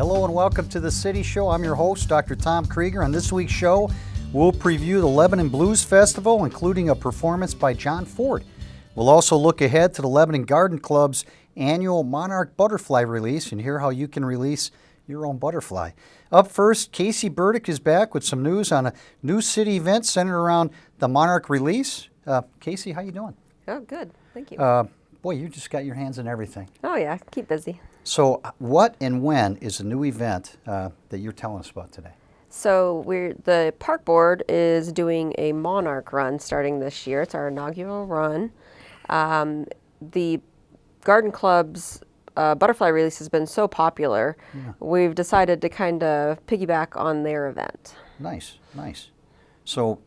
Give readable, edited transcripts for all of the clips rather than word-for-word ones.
Hello and welcome to the City Show. I'm your host, Dr. Tom Krieger. On this week's show, we'll preview the Lebanon Blues Festival, including a performance by John Ford. We'll also look ahead to the Lebanon Garden Club's annual Monarch Butterfly Release and hear how you can release your own butterfly. Up first, Casey Burdick is back with some news on a new city event centered around the Monarch Release. Casey, how you doing? Oh, good. Thank you. Boy, you just got your hands in everything. Oh, yeah. Keep busy. So what and when is the new event that you're telling us about today? So the park board is doing a Monarch run starting this year. It's our inaugural run. The Garden Club's Butterfly Release has been so popular, we've decided to kind of piggyback on their event. Nice, nice. So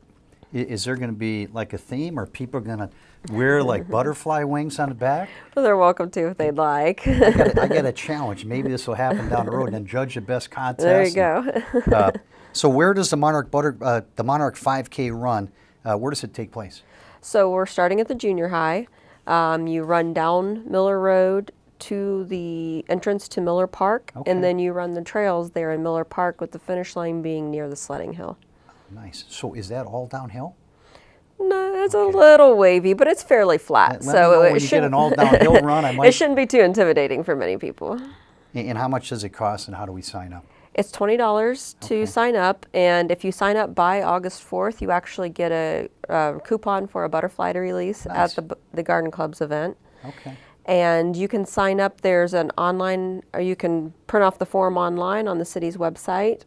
is there going to be like a theme, or people going to wear like butterfly wings on the back? Well, they're welcome to if they'd like. I got a challenge. Maybe this will happen down the road, and then judge the best contest. There you go. So where does the Monarch 5K run, where does it take place? So we're starting at the junior high. You run down Miller Road to the entrance to Miller Park, and then you run the trails there in Miller Park, with the finish line being near the sledding hill. Nice. So is that all downhill? No, it's a little wavy, but it's fairly flat. So when you get an all downhill run, it shouldn't be too intimidating for many people. And how much does it cost, and how do we sign up? It's $20 to sign up, and if you sign up by August 4th, you actually get a coupon for a butterfly to release at the Garden Club's event. Okay. And you can sign up. There's an online, or you can print off the form online on the city's website,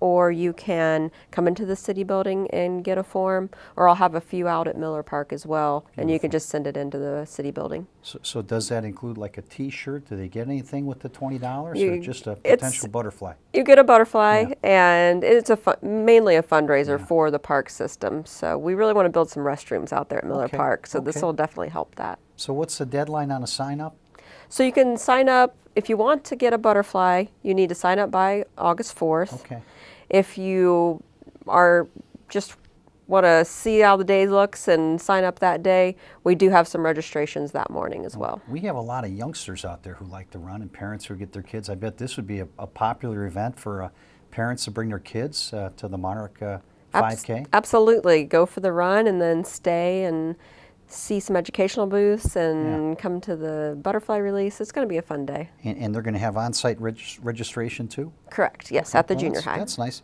or you can come into the city building and get a form, or I'll have a few out at Miller Park as well. Beautiful. And you can just send it into the city building. So does that include like a T-shirt? Do they get anything with the $20, or just a potential butterfly? You get a butterfly, and it's mainly a fundraiser for the park system. So we really want to build some restrooms out there at Miller Park, so this will definitely help that. So what's the deadline on a sign-up? So you can sign up, if you want to get a butterfly, you need to sign up by August 4th. Okay. If you are just want to see how the day looks and sign up that day, we do have some registrations that morning as well. We have a lot of youngsters out there who like to run, and parents who get their kids. I bet this would be a popular event for parents to bring their kids to the Monarch 5K. Absolutely. Go for the run and then stay and see some educational booths and come to the butterfly release. It's going to be a fun day. And they're going to have on-site registration too? Correct, yes, at the junior high. That's nice.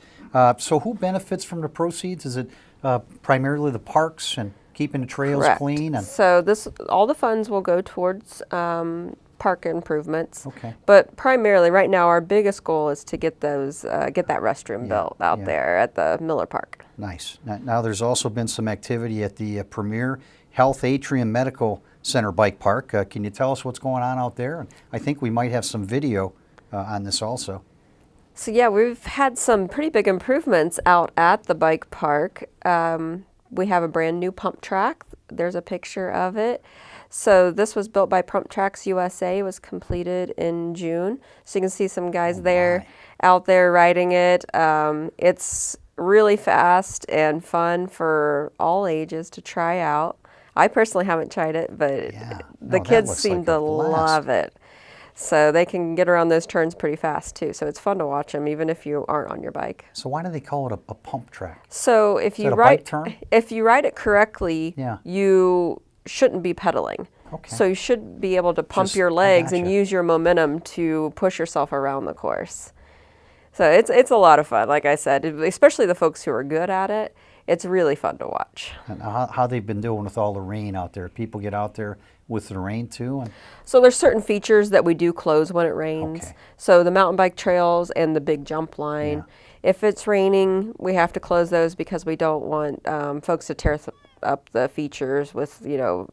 So who benefits from the proceeds? Is it primarily the parks and keeping the trails clean? So all the funds will go towards park improvements. Okay. But primarily right now our biggest goal is to get those that restroom built out there at the Miller Park. Nice. Now there's also been some activity at the Premier Health Atrium Medical Center Bike Park. Can you tell us what's going on out there? And I think we might have some video on this also. So yeah, we've had some pretty big improvements out at the bike park. We have a brand new pump track. There's a picture of it. So this was built by Pump Tracks USA. It was completed in June. So you can see some guys out there riding it. It's really fast and fun for all ages to try out. I personally haven't tried it, but the kids seem to love it. So they can get around those turns pretty fast too. So it's fun to watch them, even if you aren't on your bike. So why do they call it a pump track? So if you ride it correctly, you shouldn't be pedaling. Okay. So you should be able to pump your legs and use your momentum to push yourself around the course. So it's a lot of fun, like I said, especially the folks who are good at it. It's really fun to watch. And how they've been doing with all the rain out there? People get out there with the rain too? So there's certain features that we do close when it rains. Okay. So the mountain bike trails and the big jump line. If it's raining, we have to close those because we don't want folks to tear up the features with,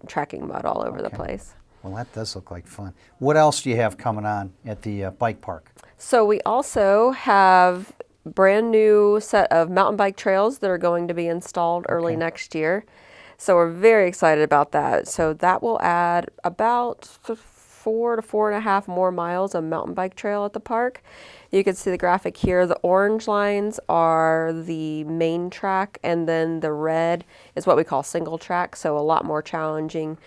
tracking mud all over the place. Well, that does look like fun. What else do you have coming on at the bike park? So we also have brand new set of mountain bike trails that are going to be installed early next year. So we're very excited about that. So that will add about 4 to 4.5 more miles of mountain bike trail at the park. You can see the graphic here. The orange lines are the main track, and then the red is what we call single track, so a lot more challenging.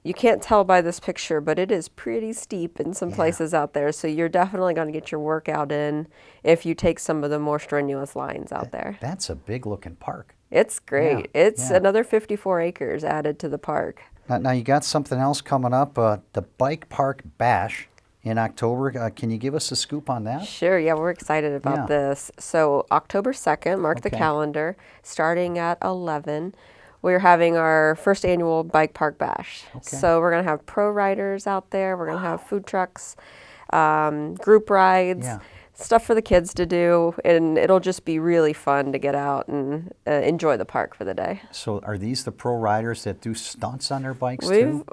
You can't tell by this picture, but it is pretty steep in some places out there. So you're definitely going to get your workout in if you take some of the more strenuous lines out there. That's a big looking park. It's great. Yeah, It's yeah. another 54 acres added to the park. Now you got something else coming up, the Bike Park Bash in October. Can you give us a scoop on that? Sure, yeah, we're excited about Yeah. this. So October 2nd, mark the Okay. calendar, starting at 11. We're having our first annual Bike Park Bash. Okay. So we're going to have pro riders out there. We're going to have food trucks, group rides, Yeah. stuff for the kids to do. And it'll just be really fun to get out and enjoy the park for the day. So are these the pro riders that do stunts on their bikes too?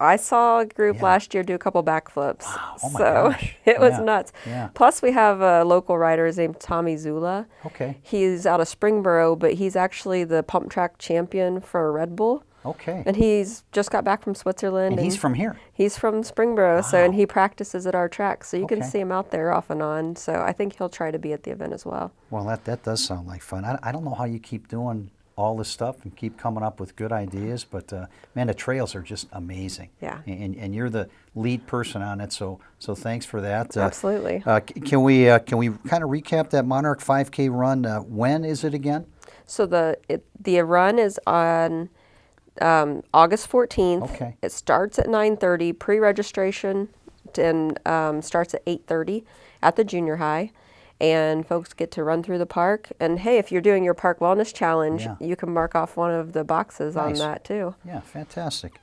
I saw a group Yeah. last year do a couple backflips. Wow. Oh my so gosh. it was Yeah. nuts. Yeah. Plus we have a local rider named Tommy Zula. Okay. He's out of Springboro, but he's actually the pump track champion for Red Bull. Okay. And he's just got back from Switzerland. And he's from here. He's from Springboro, and he practices at our track. So you can Okay. see him out there off and on. So I think he'll try to be at the event as well. Well, that does sound like fun. I don't know how you keep doing all this stuff and keep coming up with good ideas, but man, the trails are just amazing. Yeah. And you're the lead person on it, so thanks for that. Absolutely. Can we kind of recap that Monarch 5K run? When is it again? So the run is on August 14th. Okay. It starts at 9:30, pre-registration, and starts at 8:30 at the junior high. And folks get to run through the park. And hey, if you're doing your Park Wellness Challenge, Yeah. you can mark off one of the boxes on Nice. that too. Yeah, fantastic.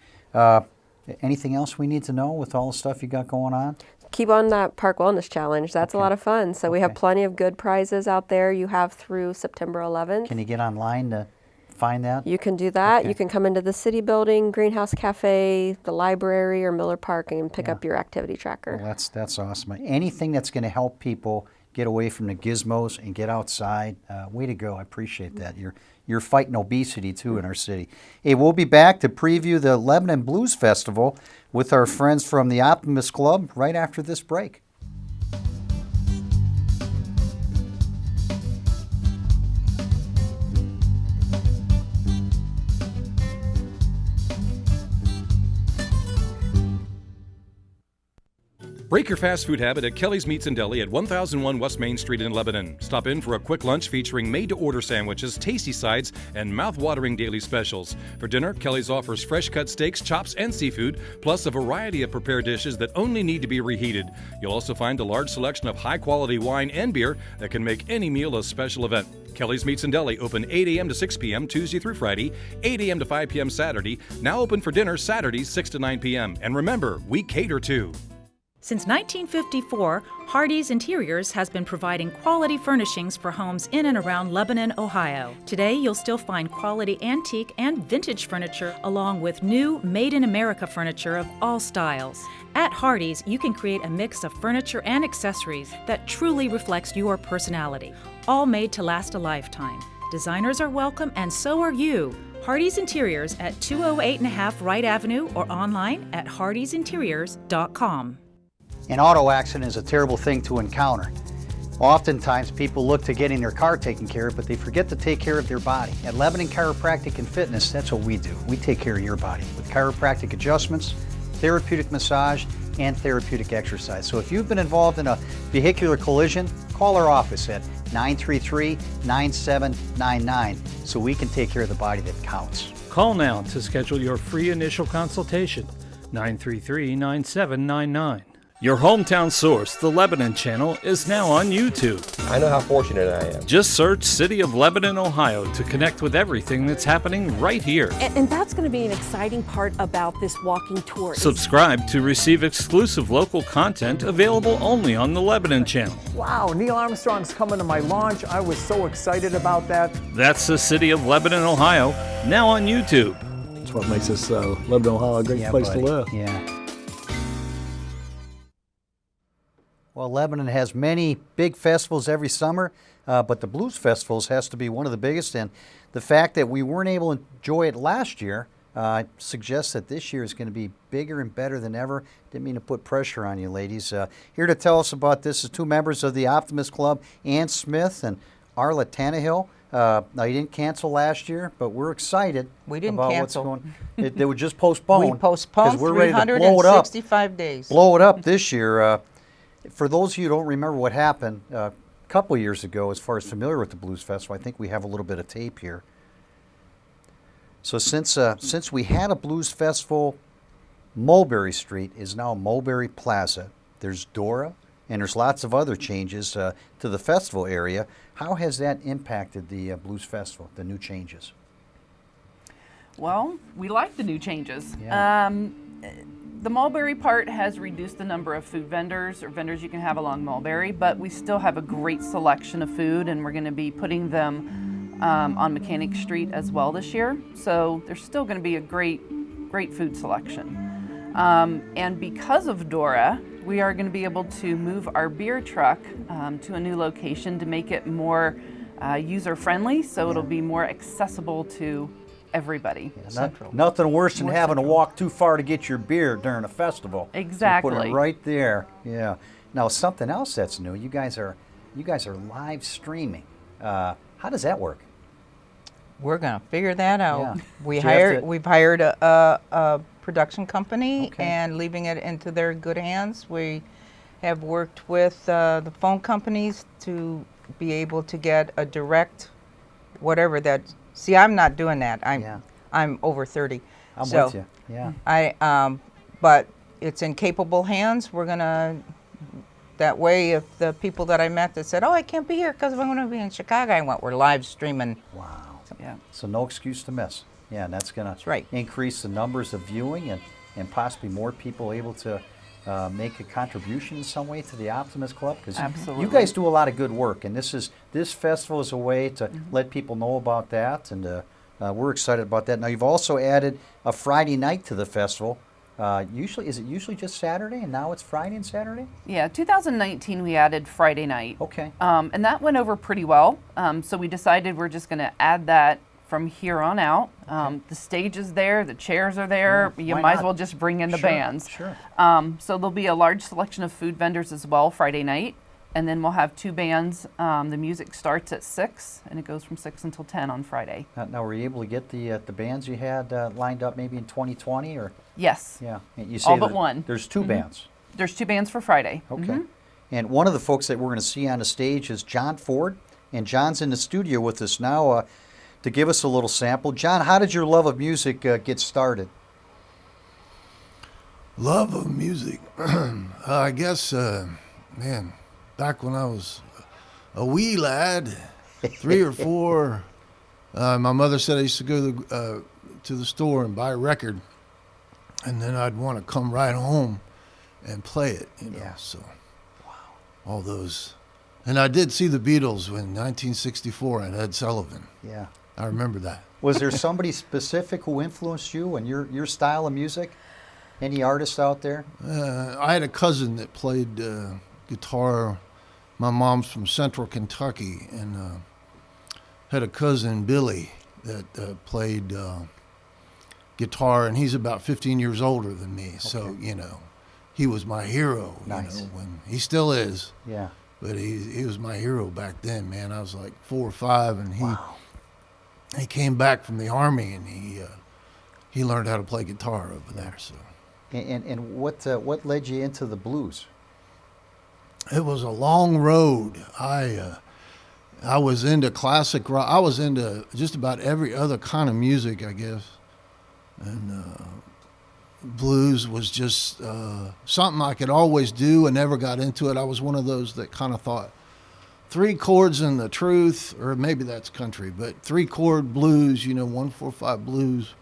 Anything else we need to know with all the stuff you got going on? Keep on that Park Wellness Challenge. That's a lot of fun. So we have Okay. plenty of good prizes out there. You have through September 11th. Can you get online to find that? You can do that. Okay. You can come into the city building, Greenhouse Cafe, the library, or Miller Park and pick up your activity tracker. Well, that's awesome. Anything that's going to help people get away from the gizmos and get outside, way to go. I appreciate that. You're fighting obesity too in our city. Hey, we'll be back to preview the Lebanon Blues Festival with our friends from the Optimist Club right after this break. Break your fast food habit at Kelly's Meats and Deli at 1001 West Main Street in Lebanon. Stop in for a quick lunch featuring made-to-order sandwiches, tasty sides, and mouth-watering daily specials. For dinner, Kelly's offers fresh-cut steaks, chops, and seafood, plus a variety of prepared dishes that only need to be reheated. You'll also find a large selection of high-quality wine and beer that can make any meal a special event. Kelly's Meats and Deli open 8 a.m. to 6 p.m. Tuesday through Friday, 8 a.m. to 5 p.m. Saturday, now open for dinner Saturdays 6 to 9 p.m. And remember, we cater too. Since 1954, Hardee's Interiors has been providing quality furnishings for homes in and around Lebanon, Ohio. Today, you'll still find quality antique and vintage furniture along with new made-in-America furniture of all styles. At Hardee's, you can create a mix of furniture and accessories that truly reflects your personality, all made to last a lifetime. Designers are welcome and so are you. Hardee's Interiors at 208.5 Wright Avenue or online at hardeesinteriors.com. An auto accident is a terrible thing to encounter. Oftentimes, people look to getting their car taken care of, but they forget to take care of their body. At Lebanon Chiropractic and Fitness, that's what we do. We take care of your body with chiropractic adjustments, therapeutic massage, and therapeutic exercise. So if you've been involved in a vehicular collision, call our office at 933-9799 so we can take care of the body that counts. Call now to schedule your free initial consultation, 933-9799. Your hometown source, the Lebanon Channel, is now on YouTube. I know how fortunate I am. Just search City of Lebanon, Ohio to connect with everything that's happening right here. And that's going to be an exciting part about this walking tour. Subscribe to receive exclusive local content available only on the Lebanon Channel. Wow, Neil Armstrong's coming to my launch. I was so excited about that. That's the City of Lebanon, Ohio, now on YouTube. That's what makes this Lebanon, Ohio a great place buddy. to live. Yeah. Well, Lebanon has many big festivals every summer, but the Blues Festivals has to be one of the biggest, and the fact that we weren't able to enjoy it last year suggests that this year is going to be bigger and better than ever. Didn't mean to put pressure on you, ladies. Here to tell us about this is two members of the Optimist Club, Ann Smith and Arla Tannehill. Now, you didn't cancel last year, but we're excited We didn't about cancel. what's going. They were just postponed. We postponed 'cause we're ready to blow it up. 365 days. Blow it up this year. For those of you who don't remember what happened a couple of years ago, as far as familiar with the Blues Festival, I think we have a little bit of tape here. So since we had a Blues Festival, Mulberry Street is now Mulberry Plaza. There's Dora, and there's lots of other changes to the festival area. How has that impacted the Blues Festival, the new changes? Well, we like the new changes. Yeah. The Mulberry part has reduced the number of food vendors or vendors you can have along Mulberry, but we still have a great selection of food, and we're going to be putting them on Mechanic Street as well this year. So there's still going to be a great food selection. And because of Dora, we are going to be able to move our beer truck to a new location to make it more user-friendly, so it'll be more accessible to everybody. Nothing worse than More having to central. walk too far to get your beer during a festival. So you put Exactly. it right there. Yeah. Now something else that's new. You guys are live streaming. How does that work? We're gonna figure that out. Yeah. We've Do you have to- hired a production company Okay. and leaving it into their good hands. We have worked with the phone companies to be able to get a direct, whatever that. See, I'm not doing that. I'm over 30. I'm so with you. Yeah. But it's in capable hands. We're gonna. That way, if the people that I met that said, "Oh, I can't be here because I'm going to be in Chicago," I went, "We're live streaming." Wow. Yeah. So no excuse to miss. Yeah, and that's going right. to increase the numbers of viewing and possibly more people able to make a contribution in some way to the Optimist Club. Because Absolutely. you guys do a lot of good work, and this festival is a way to let people know about that, and we're excited about that. Now you've also added a Friday night to the festival. Is it usually just Saturday, and now it's Friday and Saturday? Yeah, 2019 we added Friday night. Okay. And that went over pretty well. So we decided we're just going to add that from here on out. The stage is there, the chairs are there. Yeah, You why might as not? well just bring in the Sure, bands. sure. So there'll be a large selection of food vendors as well Friday night. And then we'll have two bands. The music starts at 6 and it goes from 6 until 10 on Friday. Now, were you able to get the bands you had lined up maybe in 2020 or? Yes. Yeah. And you say All but that one. There's two bands. There's two bands for Friday. Okay. And one of the folks that we're going to see on the stage is John Ford, and John's in the studio with us now to give us a little sample. John, how did your love of music get started? Love of music. I guess, man, back when I was a wee lad, 3 or 4, my mother said I used to go to the store and buy a record, and then I'd want to come right home and play it, you know. Yeah. So, wow, all those. And I did see the Beatles in 1964 at Ed Sullivan. Yeah. I remember that. Was there somebody specific who influenced you and your style of music? Any artists out there? I had a cousin that played guitar. My mom's from Central Kentucky, and had a cousin, Billy, that played guitar, and he's about 15 years older than me. Okay. So, you know, he was my hero. Nice. You know, when he still is. Yeah. But he was my hero back then, man. I was like 4 or 5, and he came back from the Army, and he learned how to play guitar over there. So. And what led you into the blues? It was a long road. I was into classic rock. I was into just about every other kind of music, I guess. And blues was just something I could always do and never got into it. I was one of those that kind of thought 3 chords and the truth, or maybe that's country, but 3-chord blues, you know, 1-4-5 blues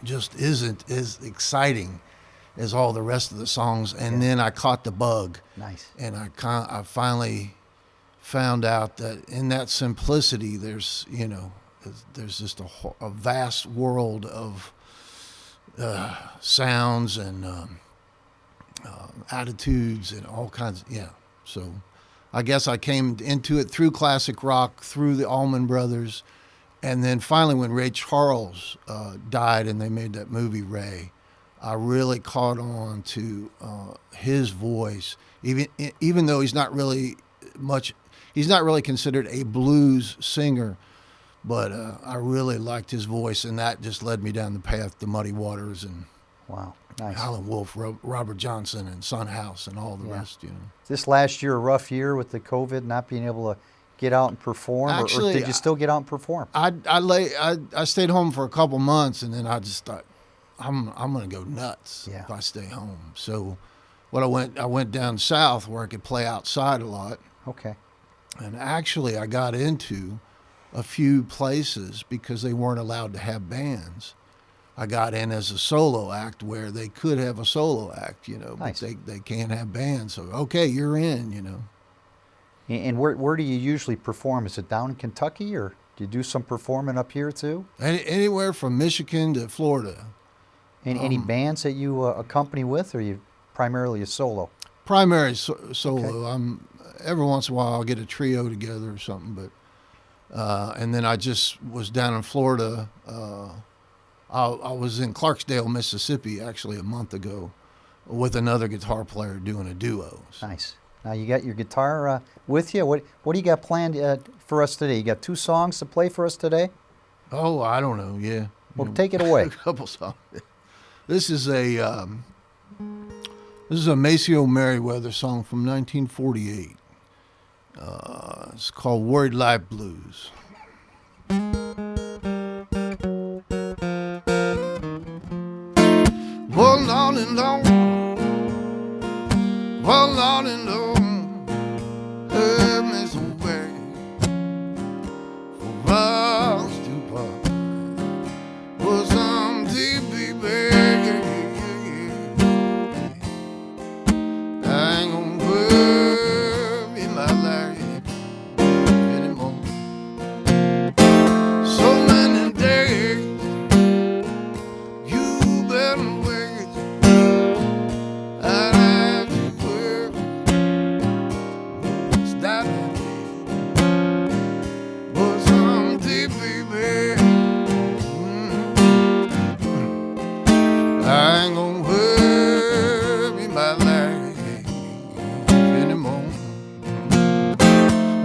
just isn't as exciting as all the rest of the songs. And then I caught the bug. Nice. And I finally found out that in that simplicity, there's, you know, there's just a vast world of sounds and attitudes and all kinds. Yeah. So I guess I came into it through classic rock, through the Allman Brothers. And then finally, when Ray Charles died and they made that movie Ray, I really caught on to his voice. Even though he's not really much, he's not really considered a blues singer, but I really liked his voice, and that just led me down the path to Muddy Waters and Wow, nice. Howlin' Wolf, Robert Johnson, and Son House, and all the rest. This last year a rough year with the COVID, not being able to get out and perform? Actually, or did you still get out and perform? I stayed home for a couple months, and then I just thought, I'm going to go nuts if I stay home. So I went down south where I could play outside a lot. Okay. And actually I got into a few places because they weren't allowed to have bands. I got in as a solo act where they could have a solo act, Nice. but they can't have bands. So, okay, you're in, And where do you usually perform? Is it down in Kentucky, or do you do some performing up here too? Anywhere from Michigan to Florida. Any bands that you accompany with, or are you primarily a solo? Primary solo. Okay. Every once in a while I'll get a trio together or something, but and then I just was down in Florida. I was in Clarksdale, Mississippi, actually a month ago, with another guitar player doing a duo. Nice. Now you got your guitar with you. What do you got planned for us today? You got 2 songs to play for us today? Oh, I don't know. Yeah. Well, take it away. A couple songs. This is a Maceo Merriweather song from 1948. It's called "Worried Life Blues." Well, Lord and Lord, well, Lord and Lord, have me some way for us to part. Was some deep bag, I ain't gonna worry my life anymore. So many days you been away, I'd have to work. It's not was some deep baby. I ain't gonna worry my life anymore.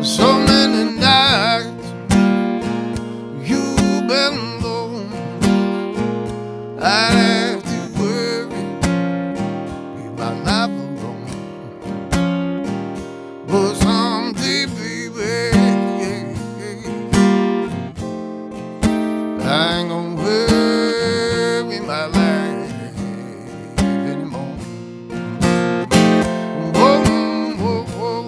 So many nights you've been alone, I'd have to worry my life alone. But someday, baby, I ain't gonna worry my life anymore. Whoa, whoa, whoa.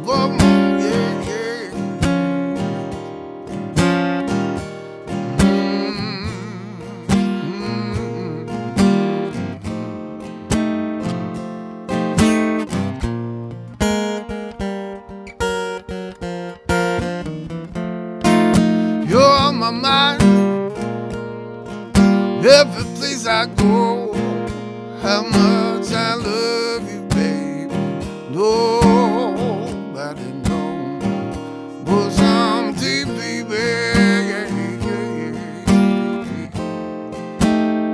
Whoa, whoa, yeah, yeah. You're on my mind, every place I go. How much I love you, baby. Nobody knows, but someday, baby,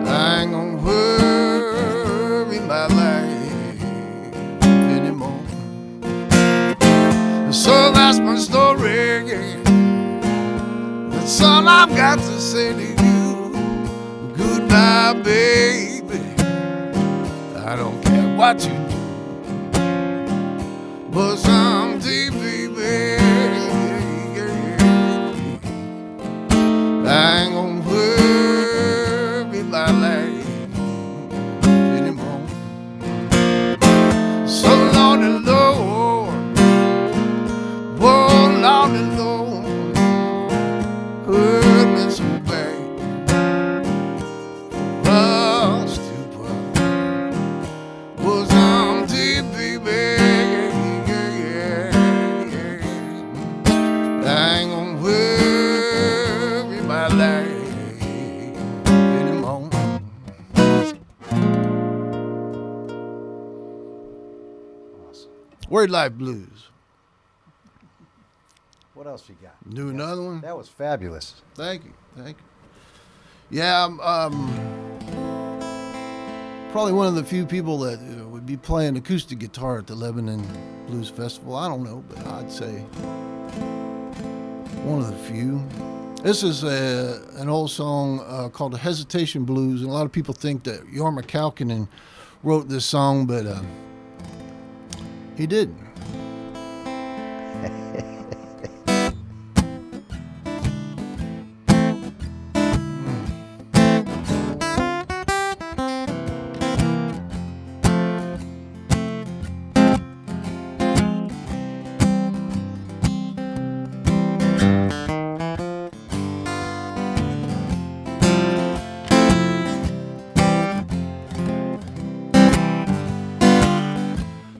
I ain't gonna worry my life anymore. So that's my story. That's all I've got to say to you. Goodbye, baby. I don't care what you do, but someday, baby, I ain't gonna worry my life anymore. So Lordy Lord, whoa, Lordy Lord, hurt me so bad. Us to part was empty, baby. I ain't gonna worry my life anymore. Awesome. Worried Life Blues. What else you got? Do another one? That was fabulous. Thank you. Yeah, probably one of the few people that would be playing acoustic guitar at the Lebanon Blues Festival. I don't know, but I'd say one of the few. This is an old song called the Hesitation Blues, and a lot of people think that Jorma Kaukonen wrote this song, but he didn't.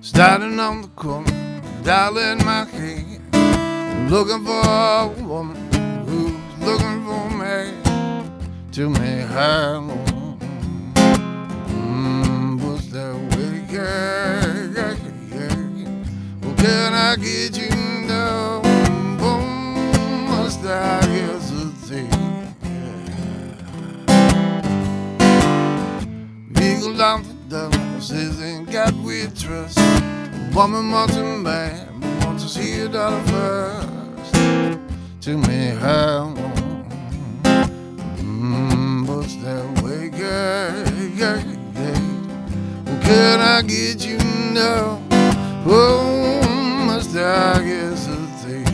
Standing on the corner, dialing my head, looking for a woman who's looking for me. Tell me how long was that way, yeah. Well, can I get you now? Must I hesitate? Eagle down the says ain't got with trust. Woman wants a man, but wants to see a dollar first. Tell me how long was that way, yeah. Well, can I get you now? Oh, must I hesitate?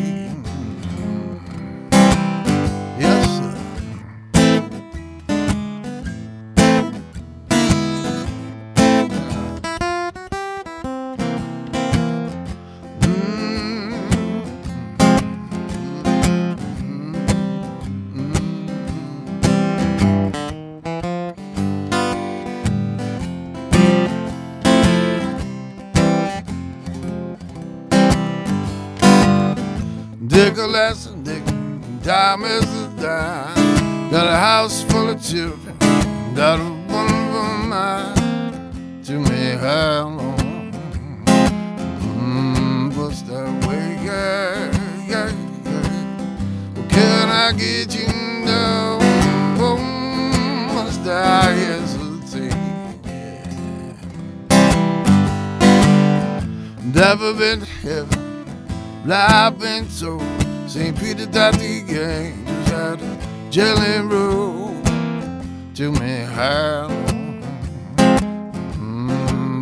Yes, sir. Nickel as a nickel, dime is a dime. Got a house full of children, got a wonderful mind. Tell me how long was that way, yeah. Well, can I get you now? Oh, must I hesitate? Never been to heaven. I've been told St. Peter that the angels had a jelly roll. Tell me how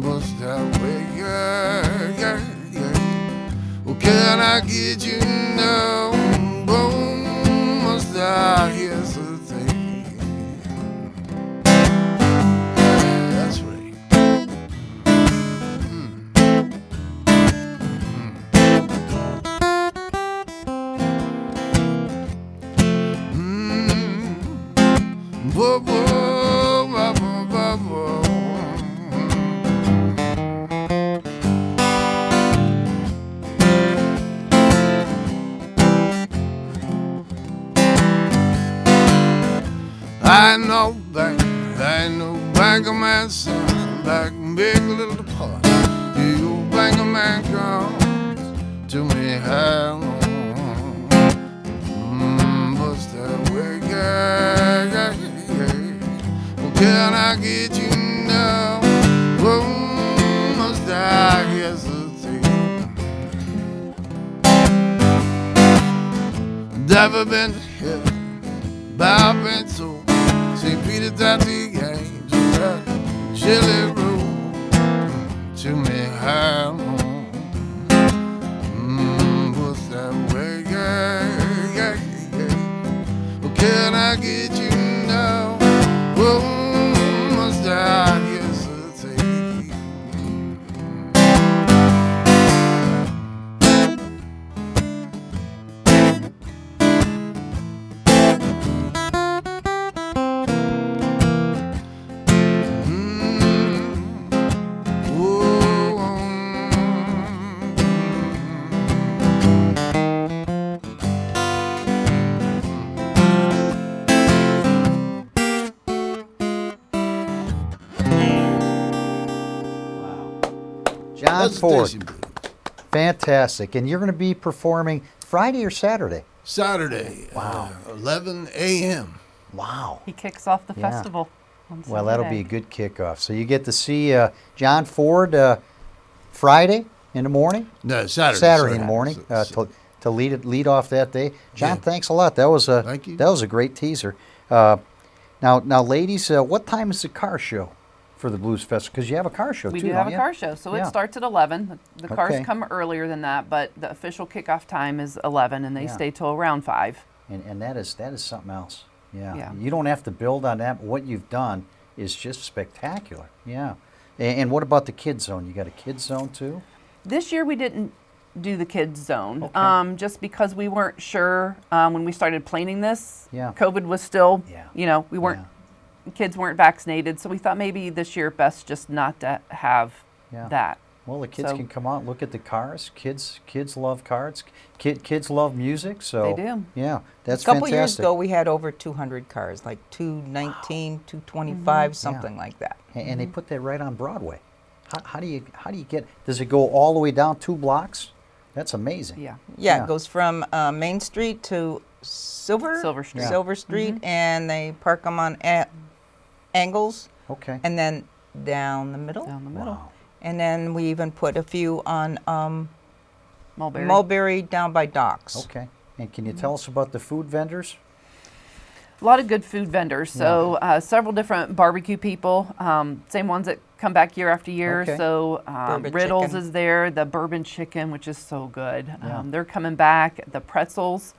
was that way, yeah. Well, can I get you now? Oh, must I hesitate? That's right. Whoa, whoa, whoa, whoa, whoa. I know banker man son, back big little part. The old banker man comes to me how long was that way, yeah. Well, can I get you now? Oh, must I hesitate? Never been to heaven, but I've been told St. Peter that the angels had jelly roll. To me how long was that way, yeah. Well, can I get you now? Oh, must I hesitate? John Ford. Fantastic. And you're going to be performing Friday or Saturday? Saturday. Wow. 11 a.m. Wow. He kicks off the festival. on Well, that'll be Saturday. a good kickoff. So you get to see John Ford Friday in the morning? No, Saturday. Saturday in the morning to lead off that day. John, thanks a lot. That was Thank you. That was a great teaser. Now, ladies, what time is the car show for the Blues Festival? Because you have a car show We too, do have don't a you? car show, so Yeah. it starts at 11. The cars Okay. come earlier than that, but the official kickoff time is 11, and they Yeah. stay till around 5. And that is something else. Yeah. Yeah. You don't have to build on that. What you've done is just spectacular. Yeah. And what about the kids zone? You got a kids zone too? This year we didn't do the kids zone, Okay. just because we weren't sure when we started planning this. Yeah. COVID was still, Yeah. we weren't, kids weren't vaccinated, so we thought maybe this year best just not to have Yeah. that. Well, the kids So- can come out and look at the cars. Kids love cars. Kids love music. So They do. Yeah, that's A couple fantastic. years ago, we had over 200 cars, like 219, 225, something like that. And they put that right on Broadway. How do you get? Does it go all the way down 2 blocks? That's amazing. Yeah. Yeah, it goes from Main Street to Silver Street. Yeah. Silver Street, and they park them on angles, Okay. and then down the middle. Down the middle. Wow. And then we even put a few on Mulberry. Mulberry down by Docks. Okay. And can you tell us about the food vendors? A lot of good food vendors. So several different barbecue people, same ones that come back year after year. Okay. So Bourbon Riddles chicken. is there, the bourbon chicken, which is so good. Yeah. They're coming back. The pretzels,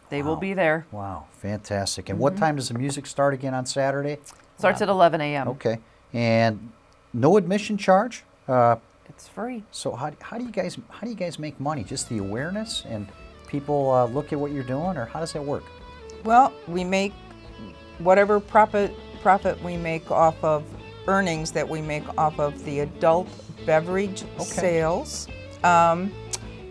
they will Wow. be there. Wow, fantastic. And what time does the music start again on Saturday? Starts at 11 a.m. Okay. And no admission charge? It's free. So how do you guys make money? Just the awareness and people look at what you're doing, or how does that work? Well, we make whatever profit we make off of earnings that we make off of the adult beverage sales. And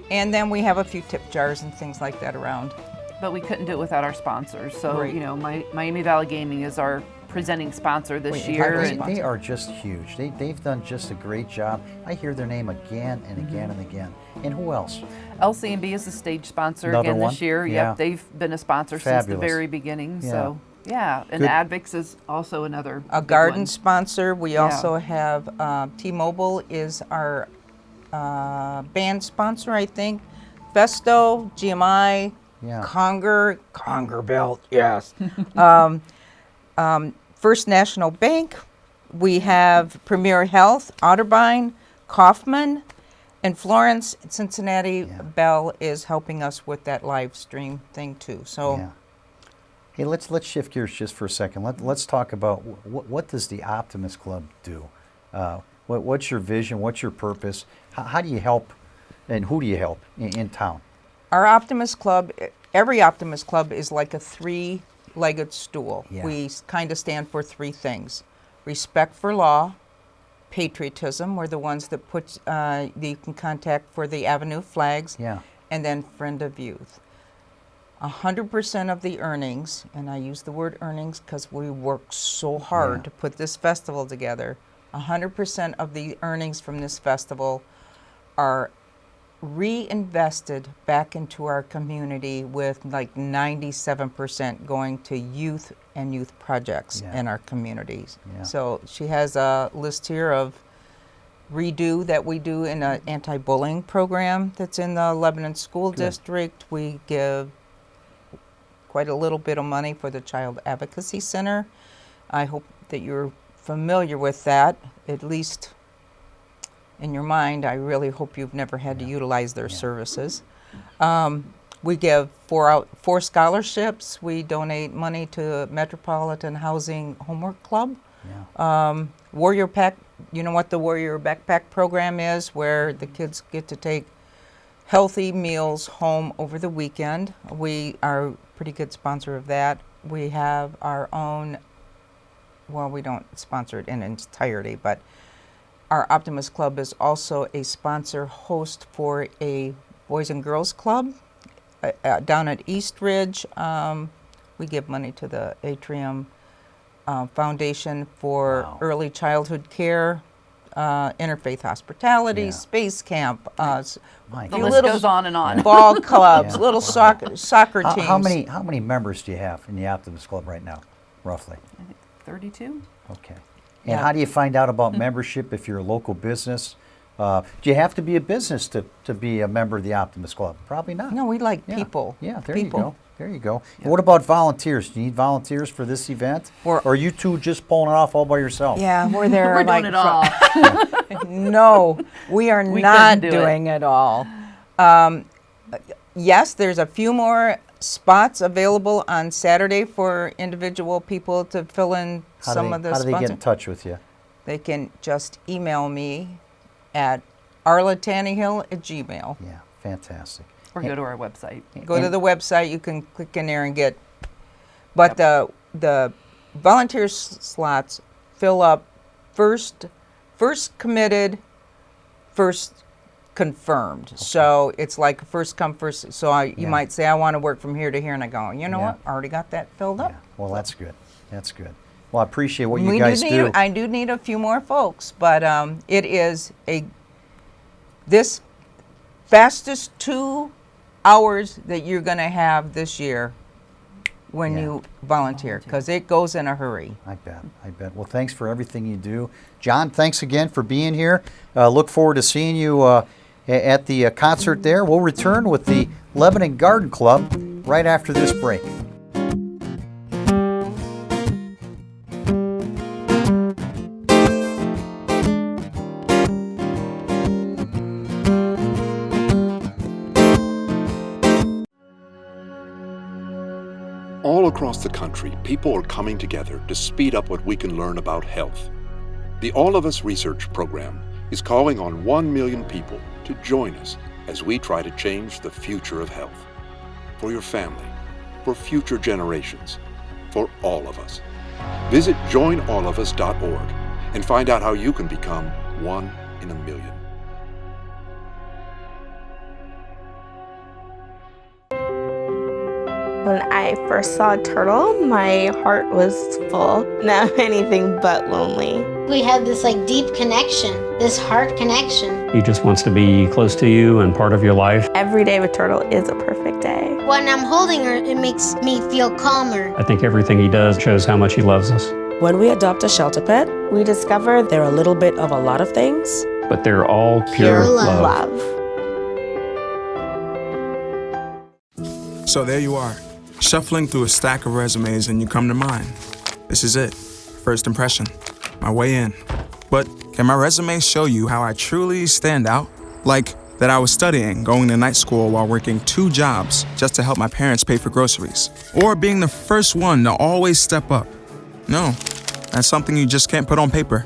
then we have a few tip jars and things like that around. But we couldn't do it without our sponsors. So, Right. Miami Valley Gaming is our presenting sponsor this Wait, year. entirely and They are just huge. They've done just a great job. I hear their name again and again and again. And who else? LC&B is the stage sponsor Another again one? this year. Yeah. Yep, they've been a sponsor since the Fabulous. very beginning. Yeah. So, yeah. And Good. Advix is also another A big garden one. sponsor. We also have T-Mobile is our band sponsor, I think. Festo, GMI, Yeah. Conger Belt, yes. First National Bank. We have Premier Health, Otterbein, Kaufman, and Florence Cincinnati Bell is helping us with that live stream thing too. So. Yeah. Hey, let's shift gears just for a second. Let's talk about what does the Optimist Club do? What's your vision? What's your purpose? How do you help, and who do you help in town? Our Optimist Club, every Optimist Club is like a 3-legged stool. Yeah. We kind of stand for 3 things: respect for law, patriotism. We're the ones that put you can contact for the Avenue flags, Yeah. and then friend of youth. 100% of the earnings, and I use the word earnings because we worked so hard to put this festival together. 100% of the earnings from this festival are reinvested back into our community, with like 97% going to youth and youth projects in our communities. Yeah. So she has a list here of redo that we do in an anti-bullying program that's in the Lebanon School District. We give quite a little bit of money for the Child Advocacy Center. I hope that you're familiar with that, at least in your mind. I really hope you've never had to utilize their services. We give 4 scholarships. We donate money to Metropolitan Housing Homework Club. Yeah. Warrior Pack, you know what the Warrior Backpack program is, where the kids get to take healthy meals home over the weekend. We are a pretty good sponsor of that. We have our own, well, we don't sponsor it in its entirety, but our Optimist Club is also a sponsor host for a Boys and Girls Club down at East Ridge. We give money to the Atrium Foundation for early childhood care, interfaith hospitality, space camp, The list goes on and on. ball clubs, little soccer teams. How many members do you have in the Optimist Club right now, roughly? 32. Okay. And how do you find out about membership if you're a local business? Do you have to be a business to be a member of the Optimist Club? Probably not. No, we like people. Yeah, there people. you go. There you go. Yeah. And what about volunteers? Do you need volunteers for this event? Or are you two just pulling it off all by yourself? Yeah, we're there. We're doing it all. No, we are not doing it all. Yes, there's a few more spots available on Saturday for individual people to fill in some of the spots. How do they get in touch with you? They can just email me at arlatannehill@gmail.com. Yeah, fantastic. Or go to our website. Go to the website. You can click in there and get. But the volunteer slots fill up first committed, first confirmed. Okay. So it's like first come first. So you might say I want to work from here to here, and I go, you know what? I already got that filled up. Yeah. Well, that's good. That's good. Well, I appreciate what you guys do. I do need a few more folks, but it is this fastest 2 hours that you're going to have this year when you volunteer, because it goes in a hurry. I bet. Well, thanks for everything you do. John, thanks again for being here. Look forward to seeing you at the concert there. We'll return with the Lebanon Garden Club right after this break. All across the country, people are coming together to speed up what we can learn about health. The All of Us Research Program is calling on 1 million people to join us as we try to change the future of health. For your family, for future generations, for all of us. Visit joinallofus.org and find out how you can become 1 in a million. When I first saw a turtle, my heart was full. Now I'm anything but lonely. We have this deep connection, this heart connection. He just wants to be close to you and part of your life. Every day with Turtle is a perfect day. When I'm holding her, it makes me feel calmer. I think everything he does shows how much he loves us. When we adopt a shelter pet, we discover they're a little bit of a lot of things. But they're all pure love. So there you are, shuffling through a stack of resumes and you come to mine. This is it, first impression, my way in. But can my resume show you how I truly stand out? Like that I was studying, going to night school while working 2 jobs just to help my parents pay for groceries. Or being the first one to always step up. No, that's something you just can't put on paper.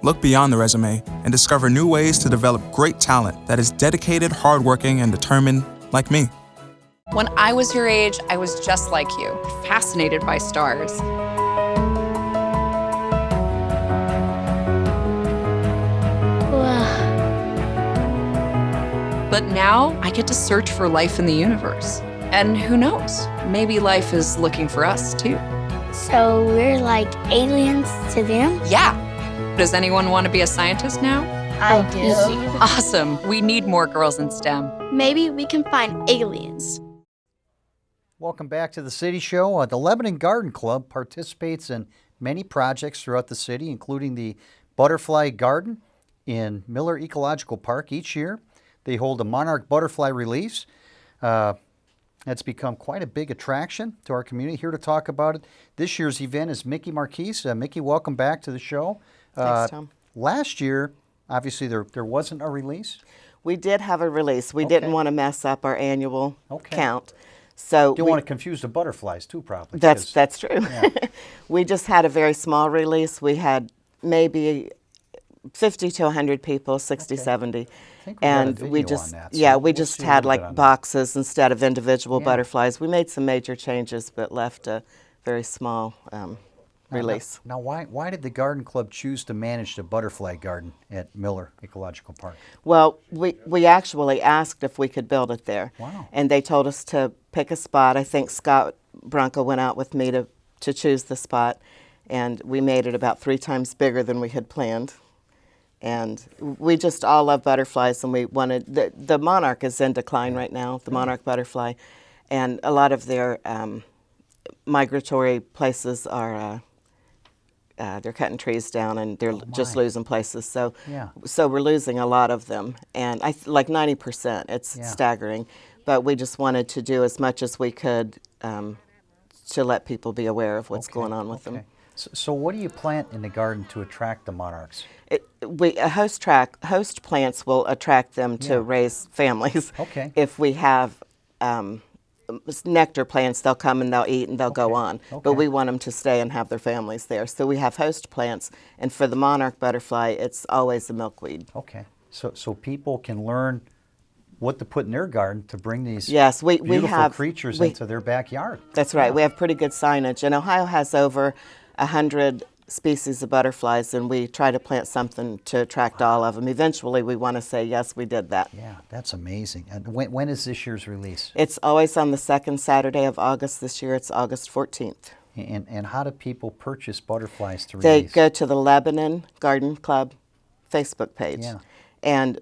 Look beyond the resume and discover new ways to develop great talent that is dedicated, hardworking, and determined like me. When I was your age, I was just like you, fascinated by stars. But now I get to search for life in the universe. And who knows, maybe life is looking for us too. So we're like aliens to them? Yeah. Does anyone want to be a scientist now? I do. Awesome. We need more girls in STEM. Maybe we can find aliens. Welcome back to the City Show. The Lebanon Garden Club participates in many projects throughout the city, including the Butterfly Garden in Miller Ecological Park each year. They hold a Monarch Butterfly Release. That's become quite a big attraction to our community. Here to talk about it this year's event is Mickie Marquis. Mickie, welcome back to the show. Thanks, Tom. Last year, obviously, there wasn't a release. We did have a release. We didn't want to mess up our annual count. So you don't want to confuse the butterflies too, probably. That's true. Yeah. We just had a very small release. We had maybe 50 to 100 people, 60, 70. I think we got a video we just on that, so we just had like boxes instead of individual butterflies. We made some major changes, but left a very small release. Now, why did the Garden Club choose to manage the butterfly garden at Miller Ecological Park? Well, we actually asked if we could build it there. Wow. And they told us to pick a spot. I think Scott Bronco went out with me to choose the spot, and we made it about 3 times bigger than we had planned. And we just all love butterflies, and we wanted, the monarch is in decline right now, the monarch butterfly, and a lot of their migratory places are they're cutting trees down and they're just my. losing places. So, Yeah. so we're losing a lot of them, and like 90%. It's staggering, but we just wanted to do as much as we could to let people be aware of what's going on with them. So what do you plant in the garden to attract the monarchs? Host plants will attract them to raise families. Okay. If we have nectar plants, they'll come and they'll eat and they'll go on. But we want them to stay and have their families there. So we have host plants, and for the monarch butterfly, it's always a milkweed. Okay. So people can learn what to put in their garden to bring these beautiful creatures into their backyard. That's right. We have pretty good signage. And Ohio has over 100 species of butterflies, and we try to plant something to attract all of them. Eventually, we want to say, yes, we did that. Yeah, that's amazing. And when is this year's release? It's always on the second Saturday of August. This year, it's August 14th. And how do people purchase butterflies to They release? go to the Lebanon Garden Club Facebook page. Yeah. And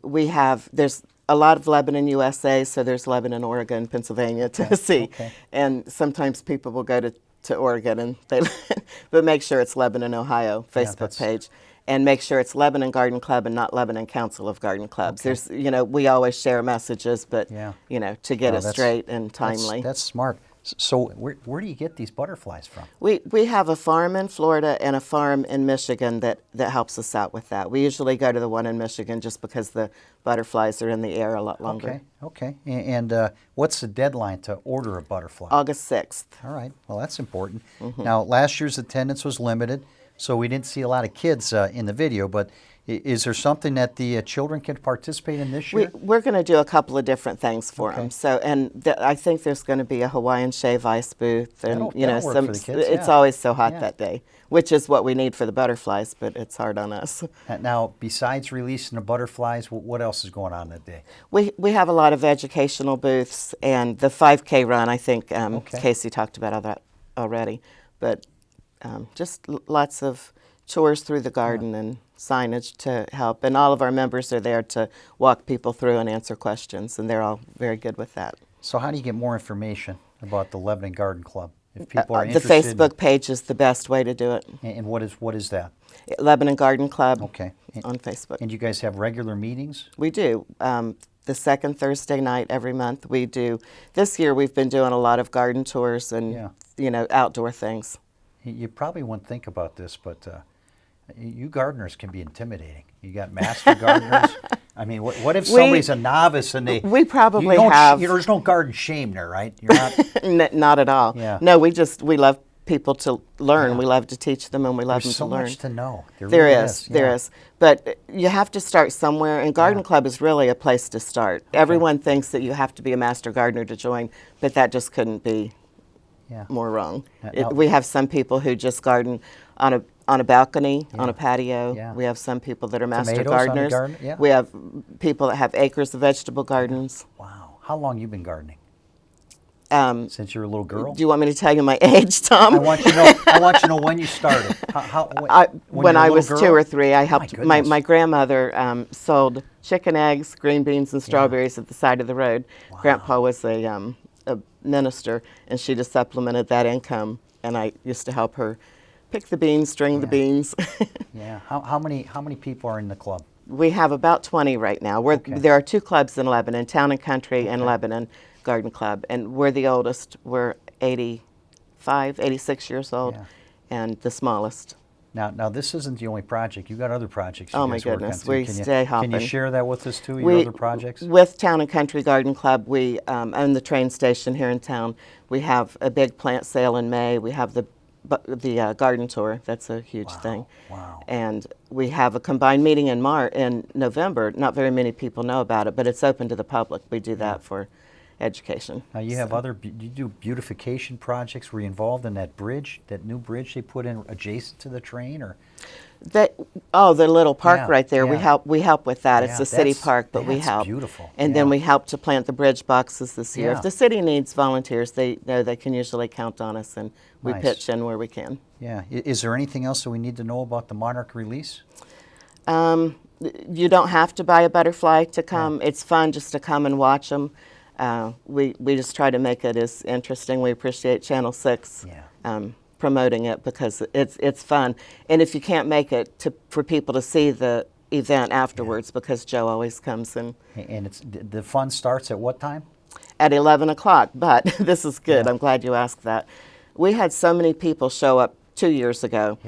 there's a lot of Lebanon, USA, so there's Lebanon, Oregon, Pennsylvania, Tennessee. Okay. And sometimes people will go to Oregon, and but make sure it's Lebanon, Ohio Facebook page. And make sure it's Lebanon Garden Club and not Lebanon Council of Garden Clubs. There's, we always share messages, but, to get it straight and timely. That's smart. So where do you get these butterflies from? We have a farm in Florida and a farm in Michigan that helps us out with that. We usually go to the one in Michigan just because the butterflies are in the air a lot longer. Okay. And what's the deadline to order a butterfly? August 6th. All right. Well, that's important. Now, last year's attendance was limited, so we didn't see a lot of kids in the video, but is there something that the children can participate in this year? We're going to do a couple of different things for them. So, I think there's going to be a Hawaiian shave ice booth, and that'll work for the kids, it's always so hot that day, which is what we need for the butterflies, but it's hard on us. Now, besides releasing the butterflies, what else is going on that day? We have a lot of educational booths, and the 5K run. I think Casey talked about all that already, but just lots of chores through the garden and signage to help, and all of our members are there to walk people through and answer questions, and they're all very good with that. So how do you get more information about the Lebanon Garden Club if people are The interested? Facebook page is the best way to do it. And what is that? Lebanon Garden Club on Facebook. And you guys have regular meetings? We do. The second Thursday night every month we do. This year we've been doing a lot of garden tours and outdoor things. You probably wouldn't think about this, but you gardeners can be intimidating. You got master gardeners. I mean, what if somebody's a novice and they? We probably have. There's no garden shame there, right? You're not. Not at all. Yeah. No, we love people to learn. We love to teach them, and we love them to learn. There's so much to know. There is. But you have to start somewhere, and Garden Club is really a place to start. Everyone thinks that you have to be a master gardener to join, but that just couldn't be more wrong. We have some people who just garden on a balcony, on a patio. Yeah. We have some people that are master Tomatoes gardeners. On the garden? Yeah. We have people that have acres of vegetable gardens. Wow. How long you been gardening? Since you were a little girl? Do you want me to tell you my age, Tom? I want you to know when you started. When I was 2 or 3, I helped. My grandmother sold chicken eggs, green beans, and strawberries at the side of the road. Wow. Grandpa was a minister, and she just supplemented that income, and I used to help her pick the beans, string the beans. Yeah. How many people are in the club? We have about 20 right now. There are 2 clubs in Lebanon, Town and Country and Lebanon Garden Club, and we're the oldest. We're 86 years old, and the smallest. Now this isn't the only project. You've got other projects. Oh my goodness, we stay hopping. Can you share that with us too? Your other projects? With Town and Country Garden Club, we own the train station here in town. We have a big plant sale in May. We have the garden tour. That's a huge thing. Wow. And we have a combined meeting in November. Not very many people know about it, but it's open to the public. We do that for education. Now you have you do beautification projects. Were you involved in that bridge, that new bridge they put in adjacent to the train, or? The little park right there. We help with that. It's a city park, but we help. Beautiful. And then we help to plant the bridge boxes this year. If the city needs volunteers, they know they can usually count on us, and we pitch in where we can. Yeah. Is there anything else that we need to know about the Monarch release? You don't have to buy a butterfly to come. It's fun just to come and watch them. We just try to make it as interesting. We appreciate Channel 6 promoting it because it's fun. And if you can't make it, for people to see the event afterwards, because Joe always comes and it's the fun starts at what time? At 11 o'clock. But this is good. I'm glad you asked that. We had so many people show up 2 years ago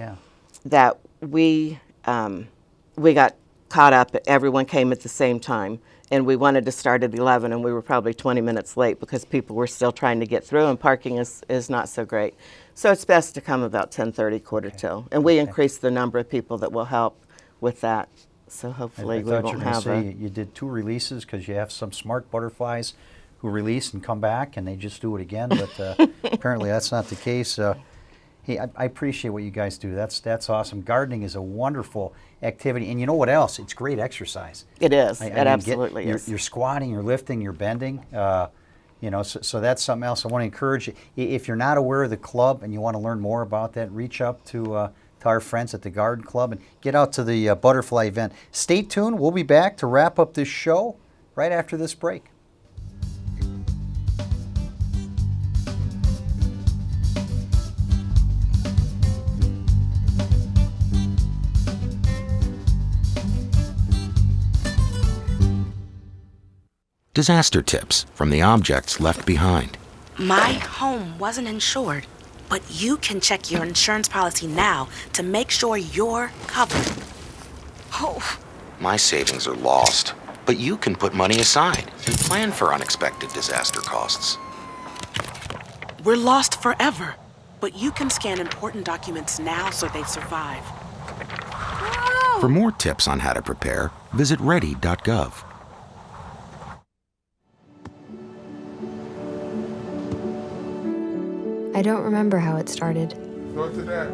that we got caught up. Everyone came at the same time, and we wanted to start at 11, and we were probably 20 minutes late because people were still trying to get through, and parking is not so great. So it's best to come about 10:30, quarter till, and we increased the number of people that will help with that. So hopefully we won't have you did 2 releases because you have some smart butterflies who release and come back and they just do it again, but apparently that's not the case. Hey, I appreciate what you guys do. That's awesome. Gardening is a wonderful activity, and you know what else? It's great exercise. It is. It absolutely is. You're squatting, you're lifting, you're bending. So that's something else I want to encourage you. If you're not aware of the club and you want to learn more about that, reach up to our friends at the Garden Club and get out to the butterfly event. Stay tuned. We'll be back to wrap up this show right after this break. Disaster tips from the objects left behind. My home wasn't insured, but you can check your insurance policy now to make sure you're covered. Oh. My savings are lost, but you can put money aside and plan for unexpected disaster costs. We're lost forever, but you can scan important documents now so they survive. Whoa. For more tips on how to prepare, visit ready.gov. I don't remember how it started. Go to that.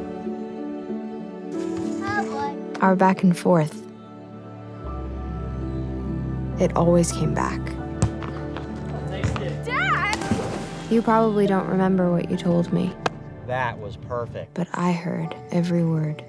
Our back and forth. It always came back. Dad! You probably don't remember what you told me, That was perfect. but I heard every word.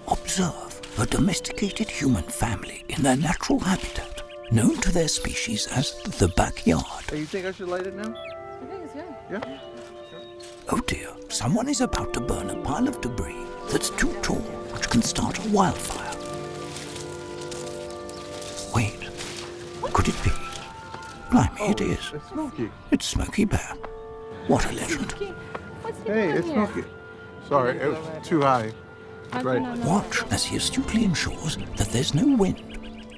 Observe a domesticated human family in their natural habitat, known to their species as the backyard. Hey, you think I should light it now? I think it's good. Yeah? Oh dear, someone is about to burn a pile of debris that's too tall, which can start a wildfire. Wait, could it be? Blimey, it is. It's Smokey. It's Smokey Bear. What a legend. Hey, it's Smokey. Sorry, it was too high. Right. Watch as he astutely ensures that there's no wind,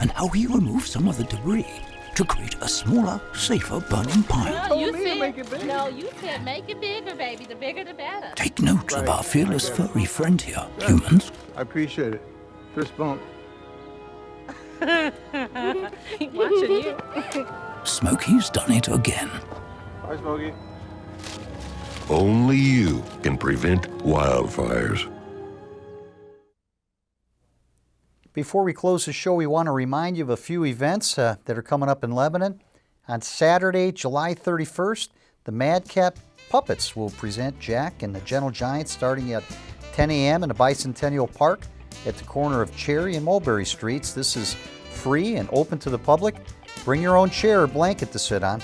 and how he removes some of the debris to create a smaller, safer burning pile. No, you said make it bigger. No, you said make it bigger, baby. The bigger, the better. Take note of our fearless furry friend here, humans. I appreciate it. Fist bump. Watching you. Smokey's done it again. Bye, Smokey. Only you can prevent wildfires. Before we close the show, we want to remind you of a few events that are coming up in Lebanon. On Saturday, July 31st, the Madcap Puppets will present Jack and the Gentle Giant starting at 10 a.m. in the Bicentennial Park at the corner of Cherry and Mulberry Streets. This is free and open to the public. Bring your own chair or blanket to sit on.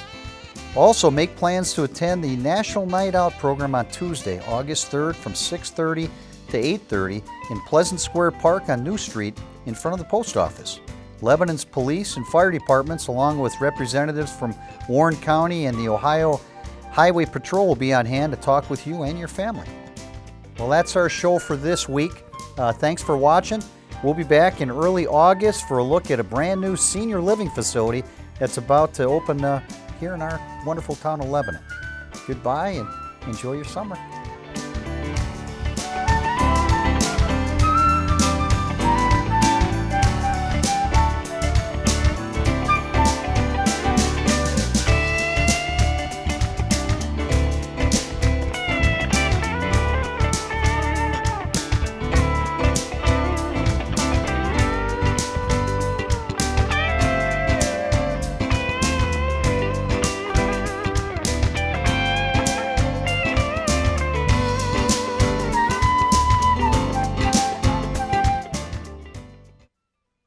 Also, make plans to attend the National Night Out program on Tuesday, August 3rd from 6:30 to 8:30 in Pleasant Square Park on New Street in front of the post office. Lebanon's police and fire departments, along with representatives from Warren County and the Ohio Highway Patrol, will be on hand to talk with you and your family. Well, that's our show for this week. Thanks for watching. We'll be back in early August for a look at a brand new senior living facility that's about to open here in our wonderful town of Lebanon. Goodbye and enjoy your summer.